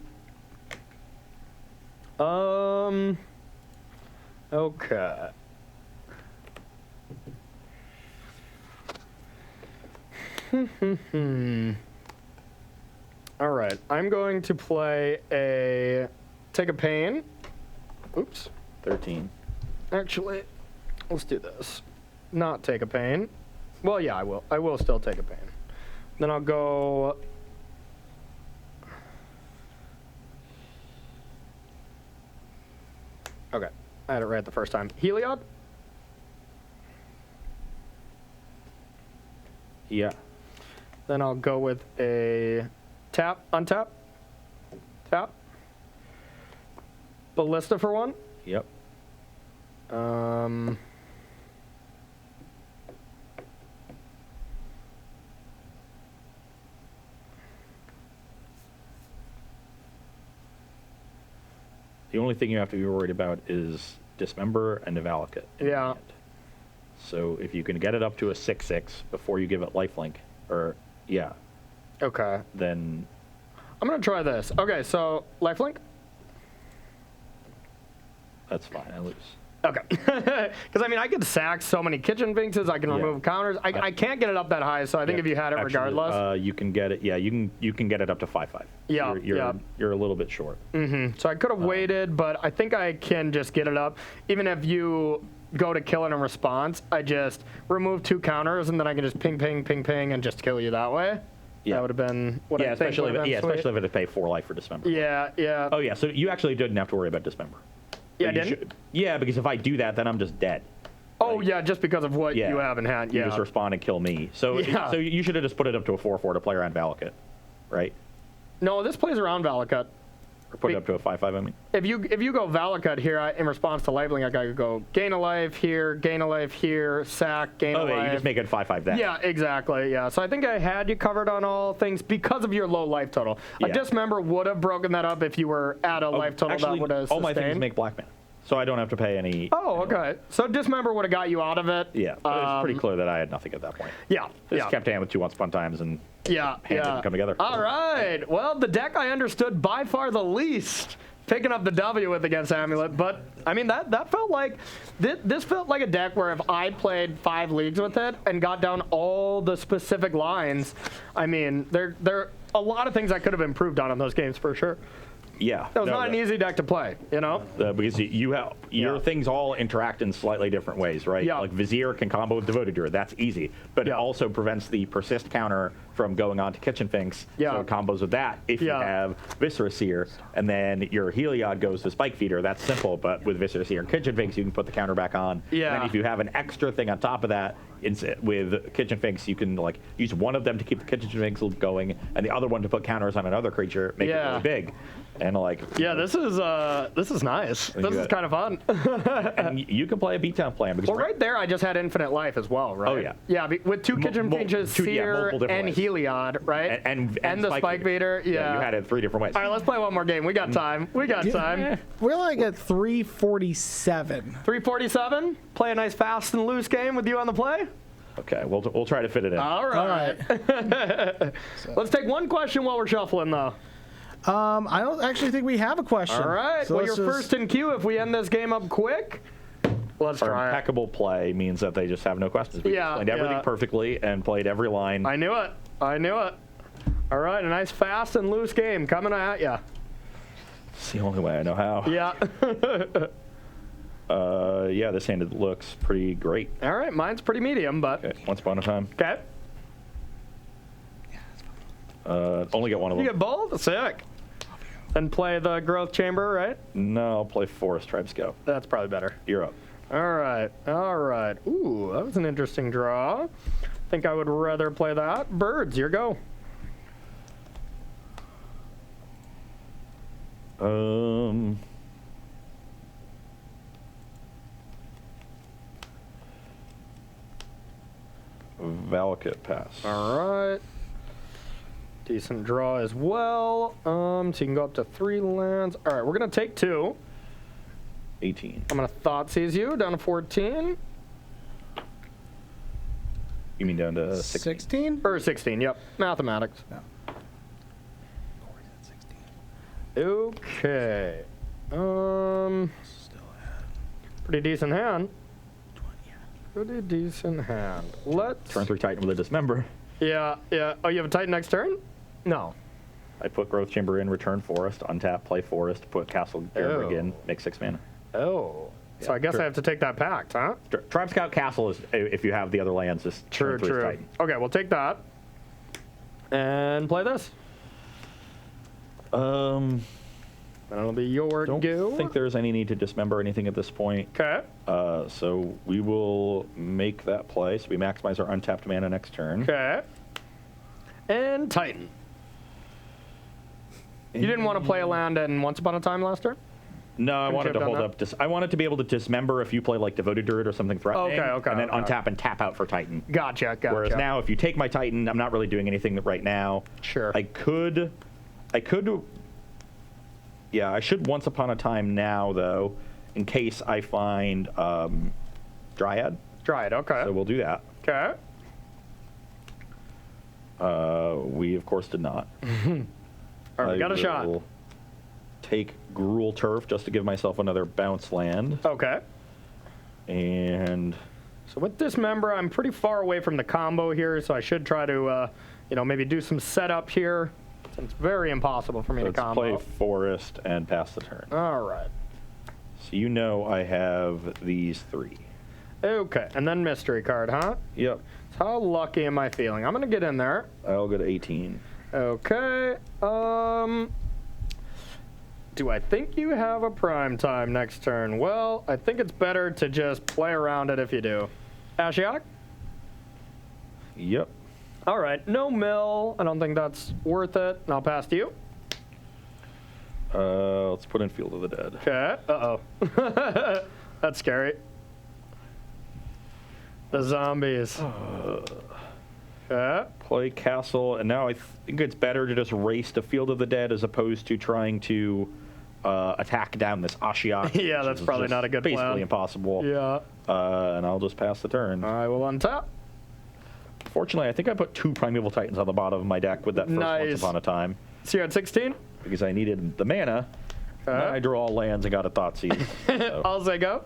Speaker 2: Okay. All right. I'm going to play take a pain. Oops.
Speaker 1: 13.
Speaker 2: Actually, let's do this. Not take a pain. Well, yeah, I will. I will still take a pain. Then I'll go. Okay, I had it right the first time. Heliod?
Speaker 1: Yeah.
Speaker 2: Then I'll go with a tap, untap, tap. Ballista for 1.
Speaker 1: Yep. The only thing you have to be worried about is Dismember and Evalicate.
Speaker 2: Yeah.
Speaker 1: So if you can get it up to a 6/6 before you give it lifelink, or yeah,
Speaker 2: Okay.
Speaker 1: then
Speaker 2: I'm gonna try this. Okay, so lifelink.
Speaker 1: that's fine. I lose.
Speaker 2: Okay. Because I mean, I could sack so many kitchen finks. I can
Speaker 1: Yeah.
Speaker 2: remove counters. I can't get it up that high. So I think if you had it
Speaker 1: Actually,
Speaker 2: regardless.
Speaker 1: you can get it. Yeah, you can get it up to 5/5.
Speaker 2: Yeah,
Speaker 1: You're a little bit short.
Speaker 2: So I could have waited, but I think I can just get it up. Even if you go to kill it in response, I just remove 2 counters and then I can just ping, ping, ping, ping, and just kill you that way.
Speaker 1: Yeah.
Speaker 2: That would have been what
Speaker 1: Yeah,
Speaker 2: I think
Speaker 1: especially
Speaker 2: would have been sweet.
Speaker 1: especially if it pay 4 life for Dismember.
Speaker 2: Yeah, yeah.
Speaker 1: Oh yeah, so you actually didn't have to worry about Dismember.
Speaker 2: Yeah,
Speaker 1: But you
Speaker 2: didn't?
Speaker 1: should- Yeah, because if I do that, then I'm just dead.
Speaker 2: Oh,
Speaker 1: Like,
Speaker 2: yeah, just because of what
Speaker 1: Yeah.
Speaker 2: you have in hand.
Speaker 1: You
Speaker 2: Yeah.
Speaker 1: just respond and kill me. So
Speaker 2: Yeah.
Speaker 1: so you should have just put it up to a 4/4 to play around Valakut, right?
Speaker 2: No, this plays around Valakut.
Speaker 1: Or put it up to a 5/5, I mean.
Speaker 2: If you go Valakut here, in response to labeling, I could go gain a life here, sack, gain a life.
Speaker 1: Oh, yeah, you just make it 5/5 then.
Speaker 2: Yeah, exactly. Yeah, so I think I had you covered on all things because of your low life total.
Speaker 1: Yeah.
Speaker 2: A Dismember would have broken that up if you were at a life total
Speaker 1: Actually,
Speaker 2: that would have
Speaker 1: all my things
Speaker 2: sustained.
Speaker 1: make black mana, so I don't have to pay any.
Speaker 2: Oh, okay. So Dismember would have got you out of it.
Speaker 1: Yeah, but it was pretty clear that I had nothing at that point.
Speaker 2: Yeah,
Speaker 1: Just kept hand with 2 once upon times and
Speaker 2: yeah,
Speaker 1: hand didn't come together.
Speaker 2: All right. Well, the deck I understood by far the least, picking up the W with against Amulet, but I mean that felt like this felt like a deck where if I played 5 leagues with it and got down all the specific lines, I mean there are a lot of things I could have improved on in those games for sure.
Speaker 1: Yeah,
Speaker 2: That was not an easy deck to play, you know?
Speaker 1: Because you have your things all interact in slightly different ways, right?
Speaker 2: Yeah.
Speaker 1: Like Vizier can combo with Devoted Druid, that's easy, but it
Speaker 2: Yeah.
Speaker 1: also prevents the persist counter from going on to Kitchen Finks.
Speaker 2: Yeah.
Speaker 1: So it combos with that if you
Speaker 2: Yeah.
Speaker 1: have Viscera Seer, and then your Heliod goes to Spike Feeder. That's simple, but with Viscera Seer and Kitchen Finks, you can put the counter back on.
Speaker 2: Yeah.
Speaker 1: And then if you have an extra thing on top of that, with Kitchen Finks, you can like use one of them to keep the Kitchen Finks going, and the other one to put counters on another creature, make it
Speaker 2: Yeah.
Speaker 1: really big. And like
Speaker 2: This is nice. This is kind of fun.
Speaker 1: and you can play a beatdown plan because
Speaker 2: Well, right there, I just had infinite life as well, right?
Speaker 1: Oh, yeah.
Speaker 2: Yeah, with 2 Kitchen Finches, Seer,
Speaker 1: multiple different
Speaker 2: and
Speaker 1: ways.
Speaker 2: Heliod, right?
Speaker 1: and
Speaker 2: the Spike Beater. Yeah.
Speaker 1: you had it 3 different ways.
Speaker 2: All right, let's play one more game. We got time. We got time.
Speaker 3: We're like at 347.
Speaker 2: 347. Play a nice fast and loose game with you on the play.
Speaker 1: Okay, we'll try to fit it in.
Speaker 2: All right. Let's take one question while we're shuffling, though.
Speaker 3: I don't actually think we have a question.
Speaker 2: All right.
Speaker 3: So
Speaker 2: Well,
Speaker 3: let's
Speaker 2: you're
Speaker 3: just-
Speaker 2: first in queue if we end this game up quick. Let's
Speaker 1: Our
Speaker 2: try it.
Speaker 1: impeccable play means that they just have no questions. We
Speaker 2: Yeah,
Speaker 1: explained everything
Speaker 2: yeah.
Speaker 1: perfectly and played every line.
Speaker 2: I knew it. I knew it. All right, a nice fast and loose game coming at you.
Speaker 1: It's the only way I know how.
Speaker 2: Yeah.
Speaker 1: Yeah, this hand looks pretty great.
Speaker 2: All right, mine's pretty medium, but
Speaker 1: Okay, once upon a time.
Speaker 2: okay.
Speaker 1: Only get one of
Speaker 2: You
Speaker 1: them.
Speaker 2: get both? Sick. And play the growth chamber, right?
Speaker 1: No, I'll play Forest Tribe Scout.
Speaker 2: That's probably better.
Speaker 1: You're up.
Speaker 2: All right. All right. Ooh, that was an interesting draw. Think I would rather play that. Birds, your go.
Speaker 1: Valakut pass.
Speaker 2: All right. Decent draw as well. So you can go up to 3 lands. All right, we're going to take 2.
Speaker 1: 18.
Speaker 2: I'm going to Thoughtseize you down to 14.
Speaker 1: You mean down to 16?
Speaker 3: 16?
Speaker 2: Or 16, yep. Mathematics.
Speaker 3: No.
Speaker 2: Okay. Pretty decent hand. Pretty decent hand. Let's.
Speaker 1: Turn 3 Titan with a Dismember.
Speaker 2: Yeah, yeah. Oh, you have a Titan next turn? No.
Speaker 1: I put Growth Chamber in, return Forest, untap, play Forest, put Castle Gearberg in, make 6 mana.
Speaker 2: Oh. So
Speaker 1: Yeah,
Speaker 2: I guess
Speaker 1: sure.
Speaker 2: I have to take that pact, huh?
Speaker 1: Tribe Scout Castle is, if you have the other lands, just
Speaker 2: True,
Speaker 1: turn 3
Speaker 2: true.
Speaker 1: Titan.
Speaker 2: Okay, we'll take that. And play this. That'll be your
Speaker 1: Don't
Speaker 2: go.
Speaker 1: think there's any need to dismember anything at this point.
Speaker 2: Okay.
Speaker 1: So we will make that play. So we maximize our untapped mana next turn.
Speaker 2: Okay. And Titan. You didn't want to play a land in Once Upon a Time last turn?
Speaker 1: No, I
Speaker 2: Couldn't
Speaker 1: wanted
Speaker 2: you
Speaker 1: to
Speaker 2: have
Speaker 1: hold
Speaker 2: done
Speaker 1: up. I wanted to be able to dismember if you play like Devoted Druid or something threatening.
Speaker 2: Okay,
Speaker 1: and then
Speaker 2: okay.
Speaker 1: untap and tap out for Titan.
Speaker 2: Gotcha.
Speaker 1: Whereas now, if you take my Titan, I'm not really doing anything right now.
Speaker 2: Sure.
Speaker 1: I could. Yeah, I should Once Upon a Time now though, in case I find Dryad.
Speaker 2: Dryad, okay.
Speaker 1: So we'll do that.
Speaker 2: Okay.
Speaker 1: We of course did not.
Speaker 2: All right, we got a shot.
Speaker 1: will Take Gruul Turf just to give myself another bounce land.
Speaker 2: Okay.
Speaker 1: And
Speaker 2: So with Dismember, I'm pretty far away from the combo here, so I should try to, maybe do some setup here. It's very impossible for me to
Speaker 1: let's
Speaker 2: combo.
Speaker 1: play Forest and pass the turn.
Speaker 2: All right.
Speaker 1: So you know I have these 3.
Speaker 2: Okay, and then mystery card, huh?
Speaker 1: Yep.
Speaker 2: So how lucky am I feeling? I'm gonna get in there.
Speaker 1: I'll go to 18.
Speaker 2: Okay. Do I think you have a prime time next turn? Well, I think it's better to just play around it if you do. Ashiok?
Speaker 1: Yep.
Speaker 2: All right, no mill. I don't think that's worth it. And I'll pass to you.
Speaker 1: Let's put in Field of the Dead.
Speaker 2: Okay. Uh-oh. That's scary. The zombies. Okay.
Speaker 1: Play Castle, and now I think it's better to just race to Field of the Dead as opposed to trying to attack down this Ashiok.
Speaker 2: Yeah, that's
Speaker 1: which is
Speaker 2: probably
Speaker 1: just
Speaker 2: not a good
Speaker 1: basically
Speaker 2: plan.
Speaker 1: impossible.
Speaker 2: Yeah.
Speaker 1: And I'll just pass the turn.
Speaker 2: I will untap.
Speaker 1: Fortunately, I think I put 2 Primeval Titans on the bottom of my deck with that first
Speaker 2: Nice.
Speaker 1: Once Upon a Time.
Speaker 2: So you're at 16?
Speaker 1: Because I needed the mana.
Speaker 2: Okay.
Speaker 1: And I draw all lands and got a Thoughtseize. So,
Speaker 2: I'll say go.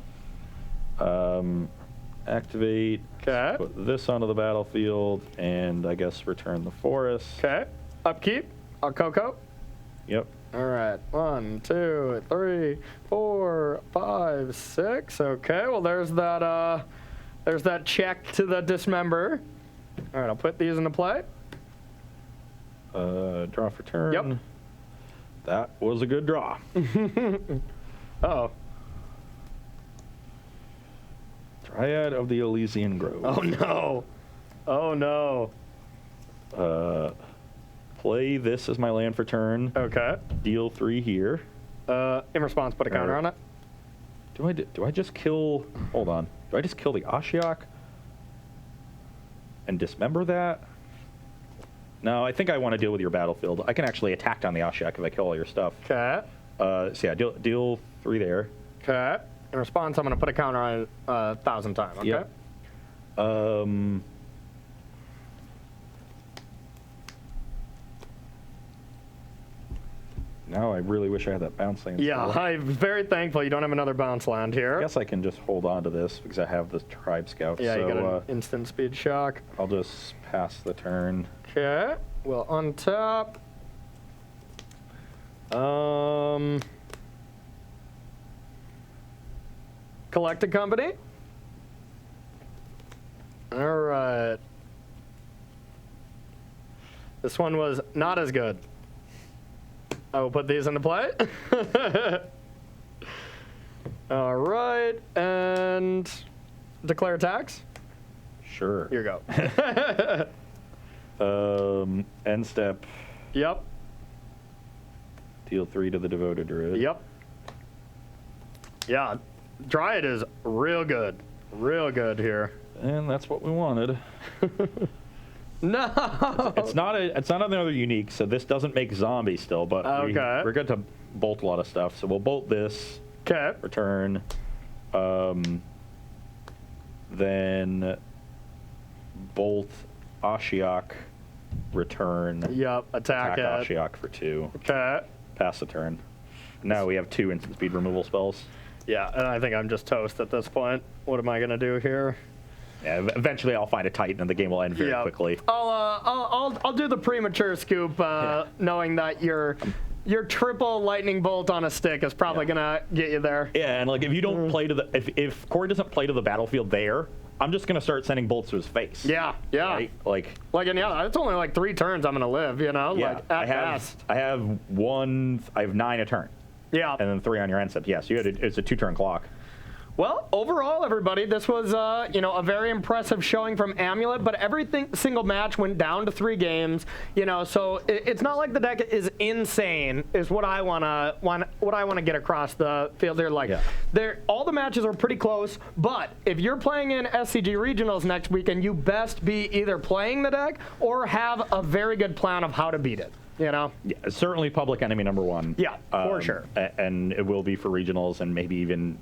Speaker 1: activate.
Speaker 2: Okay.
Speaker 1: Put this onto the battlefield, and I guess return the forest.
Speaker 2: Okay. Upkeep. I'll Coco.
Speaker 1: Yep.
Speaker 2: All right. 1, 2, 3, 4, 5, 6. Okay. Well, there's that check to the dismember. All right. I'll put these into play.
Speaker 1: Draw for turn.
Speaker 2: Yep.
Speaker 1: That was a good draw.
Speaker 2: Uh-oh.
Speaker 1: Dryad of the Elysian Grove.
Speaker 2: Oh, no. Oh, no.
Speaker 1: Play this as my land for turn.
Speaker 2: Okay.
Speaker 1: Deal 3 here.
Speaker 2: In response, put a counter on it.
Speaker 1: Do I just kill... Hold on. Do I just kill the Ashiok? And dismember that? No, I think I want to deal with your battlefield. I can actually attack down the Ashiok if I kill all your stuff.
Speaker 2: Okay.
Speaker 1: So yeah, deal 3 there.
Speaker 2: Okay. In response, I'm going to put a counter on it 1,000 times. Okay.
Speaker 1: Yep. Now I really wish I had that bounce land.
Speaker 2: Yeah,
Speaker 1: still.
Speaker 2: I'm very thankful you don't have another bounce land here.
Speaker 1: I guess I can just hold on to this because I have the Tribe Scout.
Speaker 2: Yeah,
Speaker 1: so,
Speaker 2: you got an instant speed shock.
Speaker 1: I'll just pass the turn.
Speaker 2: Okay, we'll untap. Collected company. All right. This one was not as good. I will put these into play. All right, and declare tax.
Speaker 1: Sure.
Speaker 2: Here you go.
Speaker 1: End step.
Speaker 2: Yep.
Speaker 1: Deal 3 to the Devoted Druid.
Speaker 2: Yep. Yeah, Dryad is real good here.
Speaker 1: And that's what we wanted.
Speaker 2: No.
Speaker 1: It's not another unique, so this doesn't make zombie still, but
Speaker 2: Okay.
Speaker 1: we're good to bolt a lot of stuff. So we'll bolt this,
Speaker 2: Okay.
Speaker 1: return, then bolt Ashiok, return,
Speaker 2: Yep. Attack it.
Speaker 1: Ashiok for 2,
Speaker 2: Okay.
Speaker 1: pass the turn. Now we have 2 instant speed removal spells.
Speaker 2: Yeah, and I think I'm just toast at this point. What am I gonna do here?
Speaker 1: Yeah, eventually I'll find a Titan and the game will end very
Speaker 2: Yeah.
Speaker 1: quickly.
Speaker 2: I'll do the premature scoop, knowing that your triple lightning bolt on a stick is probably gonna get you there.
Speaker 1: Yeah, and like if you don't play to the if Corey doesn't play to the battlefield there, I'm just gonna start sending bolts to his face.
Speaker 2: Yeah, yeah.
Speaker 1: Right? Like
Speaker 2: and yeah, it's only like 3 turns I'm gonna live, you know?
Speaker 1: yeah,
Speaker 2: Like at best.
Speaker 1: I have 9 a turn,
Speaker 2: Yeah.
Speaker 1: and then 3 on your end step. Yeah, so it's a 2-turn clock.
Speaker 2: Well, overall, everybody, this was, a very impressive showing from Amulet, but single match went down to 3 games, so it's not like the deck is insane, is what I wanna get across the field here. Like, all the matches are pretty close, but if you're playing in SCG Regionals next weekend, you best be either playing the deck or have a very good plan of how to beat it. Yeah,
Speaker 1: certainly Public Enemy #1.
Speaker 2: Yeah, for sure.
Speaker 1: And it will be for regionals and maybe even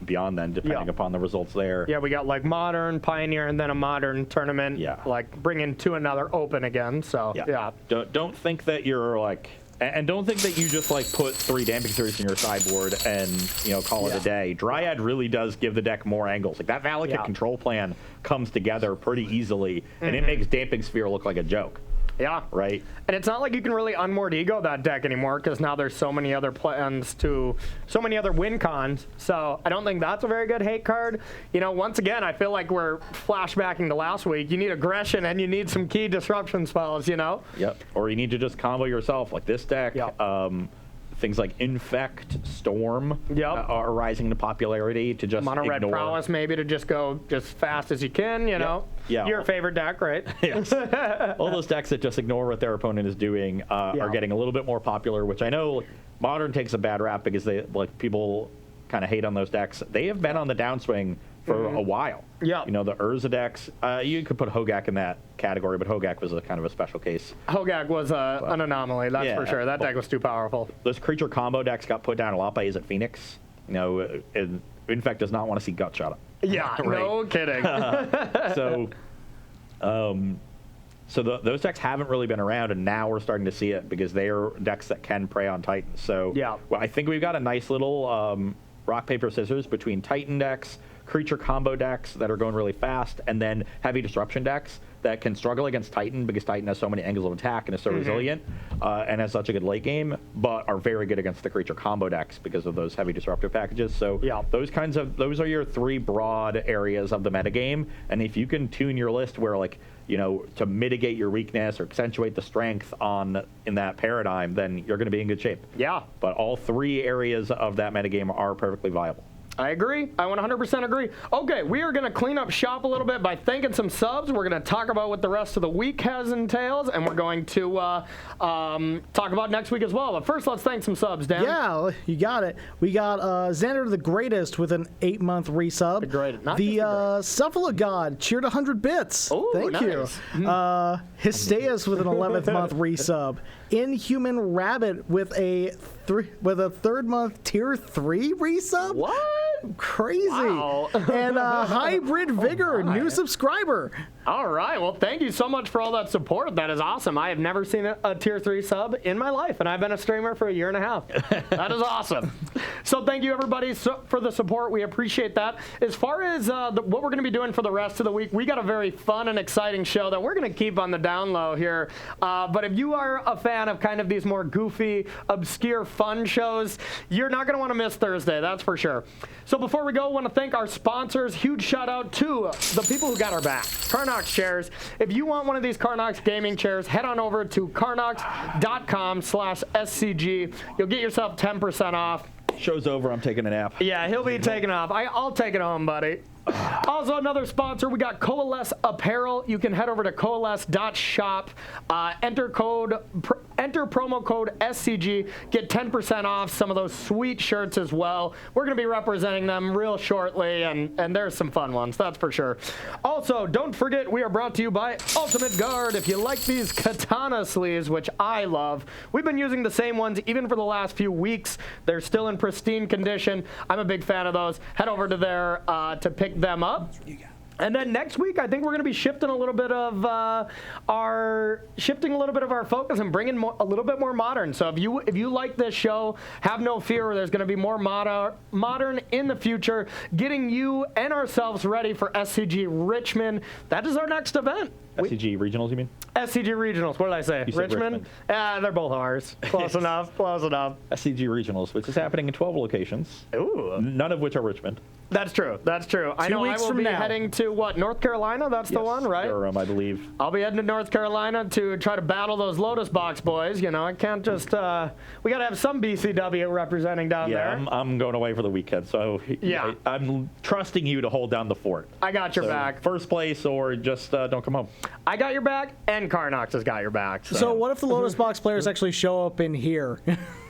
Speaker 1: beyond then, depending upon the results there.
Speaker 2: Yeah, we got like Modern, Pioneer, and then a Modern tournament.
Speaker 1: Yeah.
Speaker 2: Like bringing to another Open again. So yeah.
Speaker 1: Don't think that you're like, and don't think that you just like put 3 Damping Spirits in your sideboard and call it a day. Dryad really does give the deck more angles. Like that Valakut control plan comes together pretty easily, and it makes Damping Sphere look like a joke.
Speaker 2: Yeah.
Speaker 1: Right.
Speaker 2: And it's not like you can really unmoored ego that deck anymore because now there's so many other plans so many other win cons. So I don't think that's a very good hate card. Once again, I feel like we're flashbacking to last week. You need aggression and you need some key disruption spells,
Speaker 1: Yep. Or you need to just combo yourself. Like this deck, things like Infect, Storm
Speaker 2: Yep.
Speaker 1: are rising to popularity to just
Speaker 2: Mono red
Speaker 1: ignore.
Speaker 2: prowess maybe to just go just fast as you can, you know.
Speaker 1: Yeah.
Speaker 2: Your favorite deck, right?
Speaker 1: Yes. All those decks that just ignore what their opponent is doing are getting a little bit more popular, which I know Modern takes a bad rap because people kind of hate on those decks. They have been on the downswing for a while.
Speaker 2: Yeah.
Speaker 1: You know, the Urza decks, you could put Hogak in that category, but Hogak was a kind of a special case.
Speaker 2: Hogak was an anomaly, that's for sure. That deck was too powerful.
Speaker 1: Those creature combo decks got put down a lot by Is It Phoenix? You know, Infect does not want to see Gut Shot.
Speaker 2: Yeah, no kidding.
Speaker 1: Those decks haven't really been around, and now we're starting to see it because they are decks that can prey on Titans. So well, I think we've got a nice little rock, paper, scissors between Titan decks, creature combo decks that are going really fast, and then heavy disruption decks that can struggle against Titan because Titan has so many angles of attack and is so resilient and has such a good late game, but are very good against the creature combo decks because of those heavy disruptive packages. So those are your three broad areas of the metagame, and if you can tune your list where, like, you know, to mitigate your weakness or accentuate the strength in that paradigm, then you're going to be in good shape.
Speaker 2: Yeah.
Speaker 1: But all three areas of that metagame are perfectly viable.
Speaker 2: I agree. I 100% agree. Okay, we are going to clean up shop a little bit by thanking some subs. We're going to talk about what the rest of the week has entails, and we're going to talk about next week as well. But first, let's thank some subs, Dan.
Speaker 3: Yeah, you got it. We got Xander the Greatest with an 8-month resub.
Speaker 2: The greatest, not
Speaker 3: the
Speaker 2: just the
Speaker 3: Cephala God cheered 100 bits.
Speaker 2: Ooh,
Speaker 3: Thank
Speaker 2: nice.
Speaker 3: you. Hysteus with an 11th month resub. Inhuman Rabbit with a 3rd month tier 3 resub.
Speaker 2: What?
Speaker 3: Crazy.
Speaker 2: Wow.
Speaker 3: And Hybrid Vigor, new subscriber.
Speaker 2: All right. Well, thank you so much for all that support. That is awesome. I have never seen a tier 3 sub in my life, and I've been a streamer for a year and a half. That is awesome. So thank you, everybody, for the support. We appreciate that. As far as what we're going to be doing for the rest of the week, we got a very fun and exciting show that we're going to keep on the down low here. But if you are a fan of kind of these more goofy, obscure, fun shows, you're not going to want to miss Thursday. That's for sure. So before we go, I want to thank our sponsors. Huge shout out to the people who got our back. Karnox Chairs. If you want one of these Karnox gaming chairs, head on over to karnox.com/SCG. You'll get yourself 10% off.
Speaker 1: Show's over. I'm taking a nap.
Speaker 2: Yeah, he'll be taking off. I'll take it home, buddy. Also, another sponsor, we got Coalesce Apparel. You can head over to coalesce.shop. Enter promo code SCG. Get 10% off some of those sweet shirts as well. We're going to be representing them real shortly, and there's some fun ones, that's for sure. Also, don't forget, we are brought to you by Ultimate Guard. If you like these katana sleeves, which I love, we've been using the same ones even for the last few weeks. They're still in pristine condition. I'm a big fan of those. Head over to there to pick them up. And then next week, I think we're going to be shifting a little bit of our focus and bringing a little bit more modern. So if you like this show, have no fear. There's going to be more modern in the future, getting you and ourselves ready for SCG Richmond. That is our next event.
Speaker 1: SCG Regionals, you mean?
Speaker 2: SCG Regionals. What did I say? Richmond? They're both ours. Close enough. Close enough.
Speaker 1: SCG Regionals, which is happening in 12 locations.
Speaker 2: Ooh.
Speaker 1: None of which are Richmond.
Speaker 2: That's true. That's true. I know I will be heading to, North Carolina? That's the one, right?
Speaker 1: Durham, I believe.
Speaker 2: I'll be heading to North Carolina to try to battle those Lotus Box boys. You know, I can't just, we got to have some BCW representing down there.
Speaker 1: Yeah, I'm going away for the weekend, so
Speaker 2: yeah.
Speaker 1: I'm trusting you to hold down the fort.
Speaker 2: I got your back.
Speaker 1: First place or just don't come home.
Speaker 2: I got your back, and Karnox has got your back.
Speaker 3: So what if the Lotus Box players actually show up in here?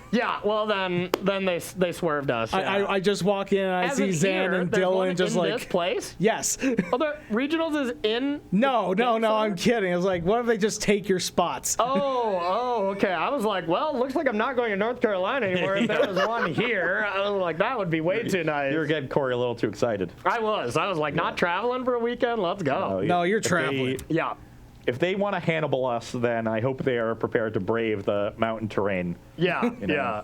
Speaker 2: Yeah, well then they swerved us. Yeah.
Speaker 3: I just walk in and I see Zan and Dylan just like
Speaker 2: this place.
Speaker 3: Yes.
Speaker 2: Oh, the regionals is in.
Speaker 3: No, I'm kidding. It's like, what if they just take your spots?
Speaker 2: Oh, okay. I was like, well, looks like I'm not going to North Carolina anymore. If there was one here, I was like, that would be way too nice.
Speaker 1: You're getting Corey a little too excited.
Speaker 2: I was like, not traveling for a weekend. Let's go.
Speaker 3: No, you're traveling.
Speaker 2: Yeah.
Speaker 1: If they want to Hannibal us, then I hope they are prepared to brave the mountain terrain.
Speaker 2: Yeah, yeah.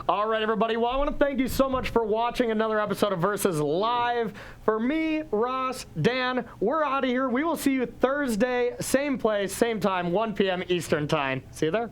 Speaker 2: All right, everybody. Well, I want to thank you so much for watching another episode of Versus Live. For me, Ross, Dan, we're out of here. We will see you Thursday, same place, same time, 1 p.m. Eastern Time. See you there.